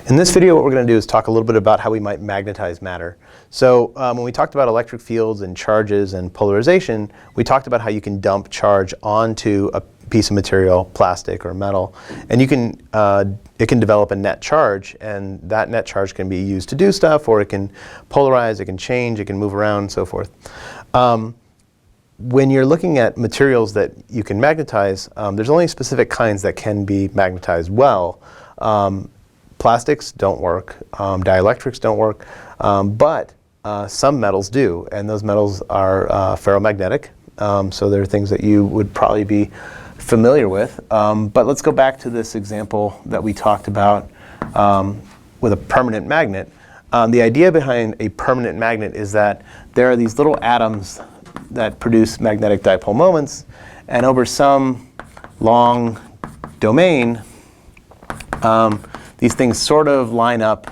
In this video, what we're going to do is talk a little bit about how we might magnetize matter. So when we talked about electric fields and charges and polarization, we talked about how you can dump charge onto a piece of material, plastic or metal, and you can it can develop a net charge, and that net charge can be used to do stuff, or it can polarize, it can change, it can move around, and so forth. When you're looking at materials that you can magnetize, there's only specific kinds that can be magnetized well. Plastics don't work, dielectrics don't work, but some metals do, and those metals are ferromagnetic, so they're things that you would probably be familiar with. But let's go back to this example that we talked about with a permanent magnet. The idea behind a permanent magnet is that there are these little atoms that produce magnetic dipole moments, and over some long domain, these things sort of line up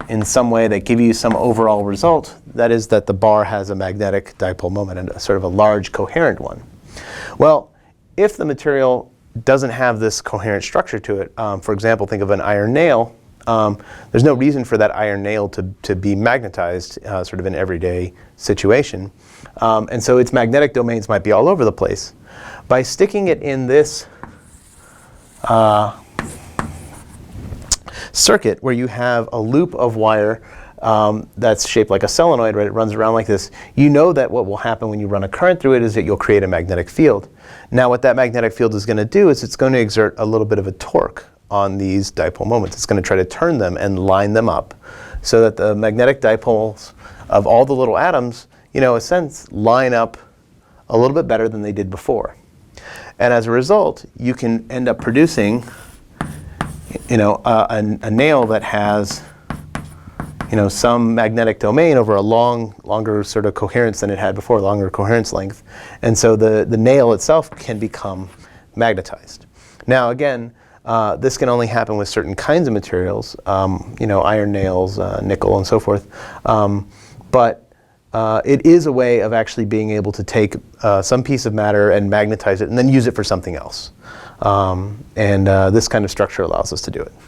in some way that give you some overall result. That is that the bar has a magnetic dipole moment, and sort of a large coherent one. Well, if the material doesn't have this coherent structure to it, for example, think of an iron nail, there's no reason for that iron nail to be magnetized sort of in everyday situation. And so its magnetic domains might be all over the place. By sticking it in this circuit where you have a loop of wire that's shaped like a solenoid, right? It runs around like this. You know that what will happen when you run a current through it is that you'll create a magnetic field. Now what that magnetic field is going to do is it's going to exert a little bit of a torque on these dipole moments. It's going to try to turn them and line them up so that the magnetic dipoles of all the little atoms, in a sense, line up a little bit better than they did before. And as a result, you can end up producing a nail that has some magnetic domain over a longer sort of coherence than it had before, longer coherence length. And so the nail itself can become magnetized. Now again, this can only happen with certain kinds of materials, iron nails, nickel, and so forth. But it is a way of actually being able to take some piece of matter and magnetize it and then use it for something else. And this kind of structure allows us to do it.